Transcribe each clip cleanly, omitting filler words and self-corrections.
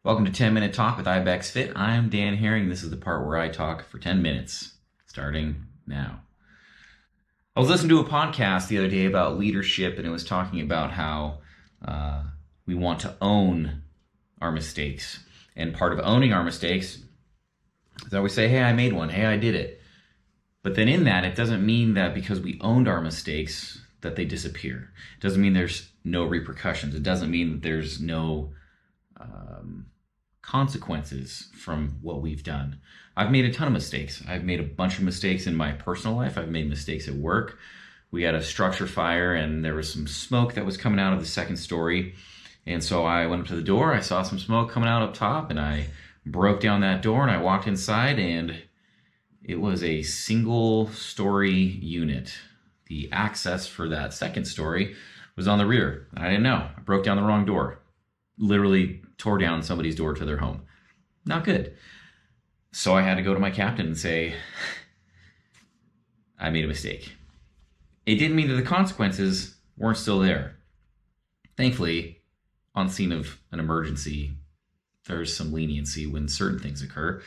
Welcome to 10 Minute Talk with IBEX Fit. I'm Dan Herring. This is the part where I talk for 10 minutes, starting now. I was listening to a podcast the other day about leadership, and it was talking about how we want to own our mistakes. And part of owning our mistakes is that we say, hey, I made one. Hey, I did it. But then in that, it doesn't mean that because we owned our mistakes that they disappear. It doesn't mean there's no repercussions. It doesn't mean that there's no consequences from what we've done. I've made a ton of mistakes. I've made a bunch of mistakes in my personal life. I've made mistakes at work. We had a structure fire and there was some smoke that was coming out of the second story. And so I went up to the door. I saw some smoke coming out up top and I broke down that door and I walked inside and it was a single story unit. The access for that second story was on the rear. I didn't know. I broke down the wrong door. Literally tore down somebody's door to their home. Not good. So I had to go to my captain and say, I made a mistake. It didn't mean that the consequences weren't still there. Thankfully, on scene of an emergency, there's some leniency when certain things occur.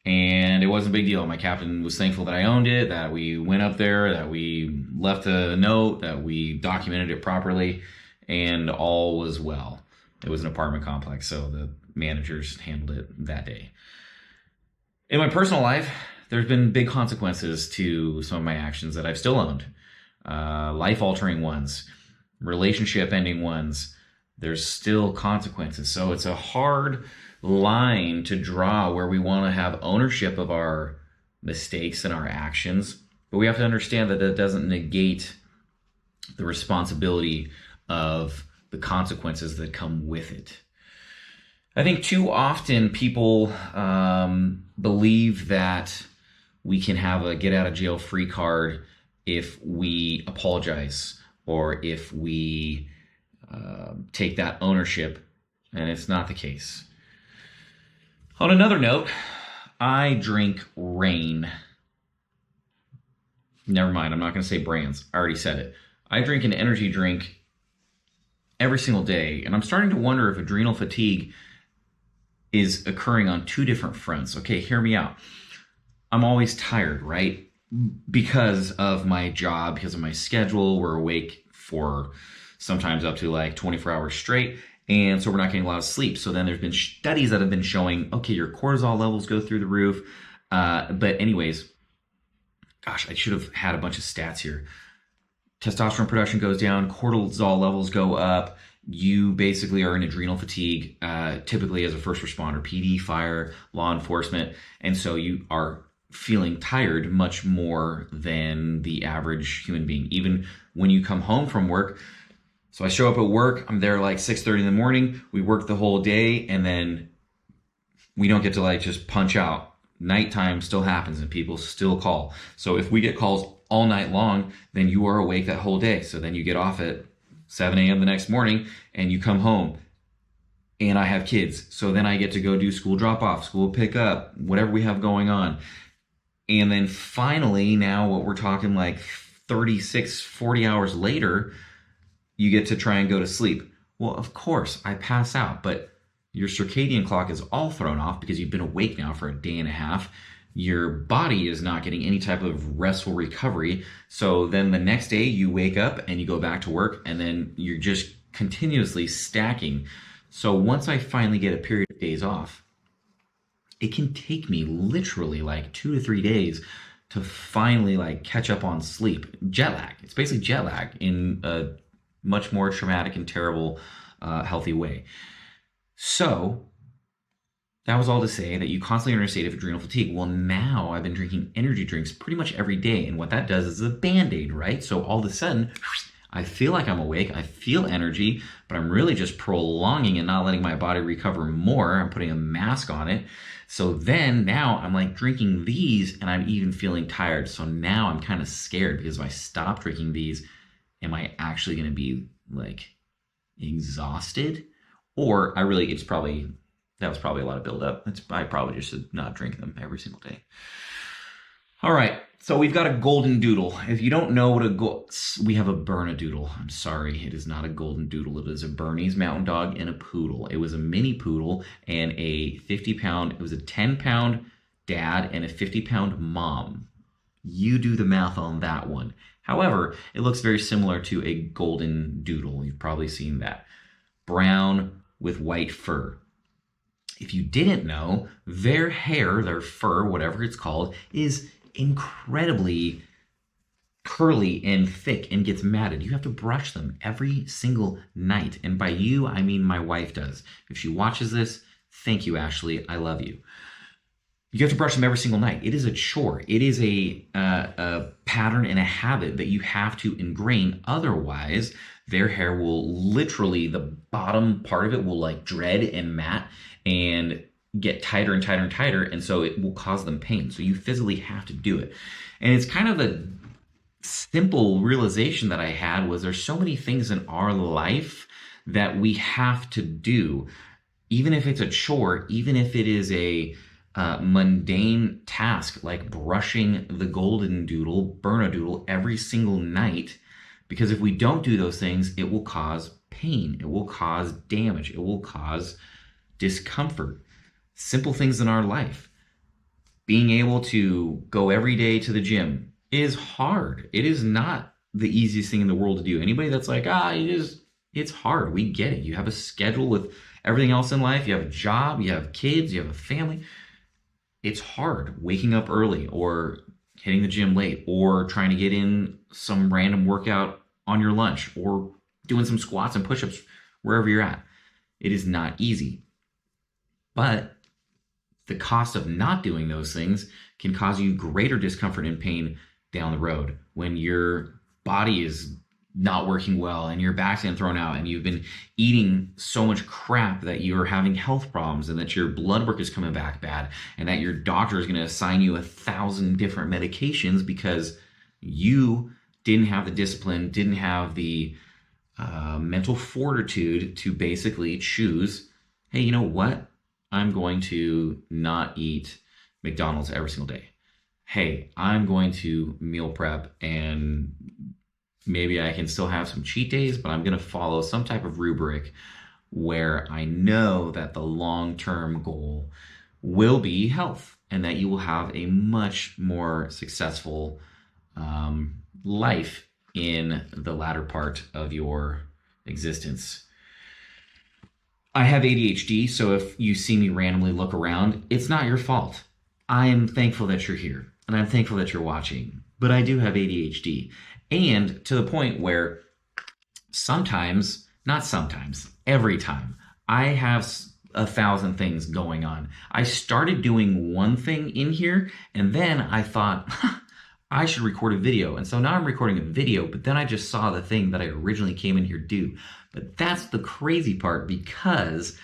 And it wasn't a big deal. My captain was thankful that I owned it, that we went up there, that we left a note, that we documented it properly, and all was well. It was an apartment complex, so the managers handled it that day. In my personal life, there's been big consequences to some of my actions that I've still owned. Life-altering ones, relationship-ending ones. There's still consequences. So it's a hard line to draw where we want to have ownership of our mistakes and our actions, but we have to understand that that doesn't negate the responsibility of the consequences that come with it. I think too often people believe that we can have a get out of jail free card if we apologize or if we take that ownership, and it's not the case. On another note, I drink Rain. Never mind, I'm not going to say brands. I already said it. I drink an energy drink every single day, and I'm starting to wonder if adrenal fatigue is occurring on two different fronts. Okay, hear me out. I'm always tired, right? Because of my job, because of my schedule. We're awake for sometimes up to like 24 hours straight, and so we're not getting a lot of sleep. So then there's been studies that have been showing, okay, your cortisol levels go through the roof. But anyways, gosh, I should have had a bunch of stats here. Testosterone production goes down, cortisol levels go up. You basically are in adrenal fatigue, typically as a first responder, PD, fire, law enforcement. And so you are feeling tired much more than the average human being, even when you come home from work. So I show up at work, I'm there like 6:30 in the morning, we work the whole day, and then we don't get to like just punch out. Nighttime still happens and people still call. So if we get calls all night long, then you are awake that whole day. So then you get off at 7 a.m. the next morning and you come home. And I have kids. So then I get to go do school drop off, school pick up, whatever we have going on. And then finally, now what we're talking like 36, 40 hours later, you get to try and go to sleep. Well, of course, I pass out, but your circadian clock is all thrown off because you've been awake now for a day and a half. Your body is not getting any type of restful recovery. So then the next day you wake up and you go back to work and then you're just continuously stacking. So once I finally get a period of days off, it can take me literally like 2 to 3 days to finally like catch up on sleep. Jet lag. It's basically jet lag in a much more traumatic and terrible healthy way. So that was all to say that you constantly are in a state of adrenal fatigue. Well, now I've been drinking energy drinks pretty much every day. And what that does is a Band-Aid, right? So all of a sudden, I feel like I'm awake. I feel energy, but I'm really just prolonging and not letting my body recover more. I'm putting a mask on it. So then now I'm like drinking these and I'm even feeling tired. So now I'm kind of scared because if I stop drinking these, am I actually going to be like exhausted? Or that was probably a lot of buildup. I probably just should not drink them every single day. All right, so we've got a golden doodle. If you don't know what we have a Bernedoodle. I'm sorry, it is not a golden doodle. It is a Bernese Mountain Dog and a poodle. It was a mini poodle and a 50-pound, it was a 10-pound dad and a 50-pound mom. You do the math on that one. However, it looks very similar to a golden doodle. You've probably seen that. Brown with white fur. If you didn't know, their hair, their fur, whatever it's called, is incredibly curly and thick and gets matted. You have to brush them every single night. And by you, I mean my wife does. If she watches this, thank you, Ashley. I love you. You have to brush them every single night. It is a chore. It is a pattern and a habit that you have to ingrain. Otherwise, their hair will literally, the bottom part of it will like dread and mat and get tighter and tighter and tighter. And so it will cause them pain. So you physically have to do it. And it's kind of a simple realization that I had was there's so many things in our life that we have to do. Even if it's a chore, even if it is a mundane task like brushing the golden doodle, Bernedoodle, every single night, because if we don't do those things, it will cause pain, it will cause damage, it will cause discomfort. Simple things in our life. Being able to go every day to the gym is hard. It is not the easiest thing in the world to do. Anybody that's like, it's hard. We get it. You have a schedule with everything else in life. You have a job, you have kids, you have a family. It's hard waking up early or hitting the gym late or trying to get in some random workout on your lunch or doing some squats and push-ups wherever you're at. It is not easy. But the cost of not doing those things can cause you greater discomfort and pain down the road when your body is not working well and your back's getting thrown out and you've been eating so much crap that you're having health problems and that your blood work is coming back bad and that your doctor is going to assign you 1,000 different medications because you didn't have the discipline, didn't have the mental fortitude to basically choose, hey, you know what? I'm going to not eat McDonald's every single day. Hey, I'm going to meal prep and maybe I can still have some cheat days, but I'm going to follow some type of rubric where I know that the long-term goal will be health and that you will have a much more successful life in the latter part of your existence. I have ADHD, so if you see me randomly look around, it's not your fault. I am thankful that you're here, and I'm thankful that you're watching, but I do have ADHD. And to the point where sometimes, not sometimes, every time, I have 1,000 things going on. I started doing one thing in here, and then I thought, I should record a video. And so now I'm recording a video, but then I just saw the thing that I originally came in here to do. But that's the crazy part, because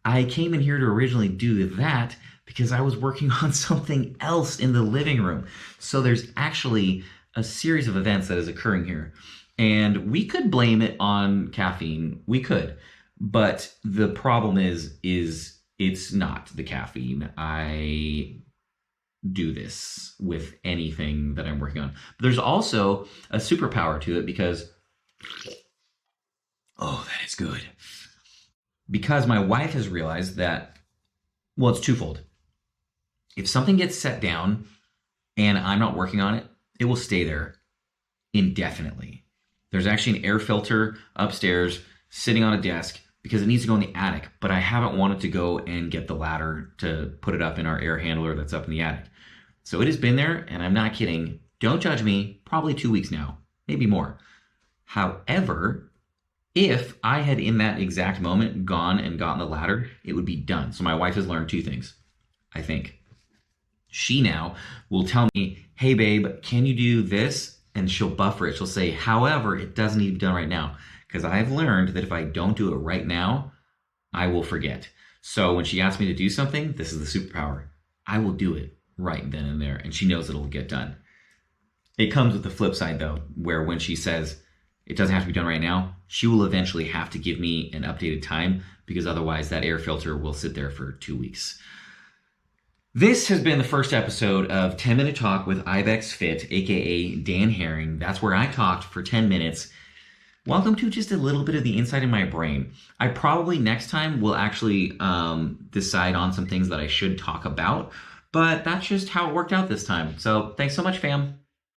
I came in here to originally do that because I was working on something else in the living room. So there's actually a series of events that is occurring here. And we could blame it on caffeine. We could. But the problem is it's not the caffeine. I do this with anything that I'm working on. But there's also a superpower to it because, oh, that is good. Because my wife has realized that, well, it's twofold. If something gets set down and I'm not working on it, it will stay there indefinitely. There's actually an air filter upstairs sitting on a desk because it needs to go in the attic, but I haven't wanted to go and get the ladder to put it up in our air handler that's up in the attic. So it has been there, and I'm not kidding. Don't judge me, probably 2 weeks now, maybe more. However, if I had in that exact moment gone and gotten the ladder, it would be done. So my wife has learned two things, I think. She now will tell me, hey babe, can you do this? And she'll buffer it. She'll say, however, it doesn't need to be done right now. Because I've learned that if I don't do it right now, I will forget. So when she asks me to do something, this is the superpower. I will do it right then and there. And she knows it'll get done. It comes with the flip side though, where when she says it doesn't have to be done right now, she will eventually have to give me an updated time because otherwise that air filter will sit there for 2 weeks. This has been the first episode of 10-Minute Talk with IBEX Fit, aka Dan Herring. That's where I talked for 10 minutes. Welcome to just a little bit of the inside of my brain. I probably next time will actually decide on some things that I should talk about, but that's just how it worked out this time. So thanks so much, fam.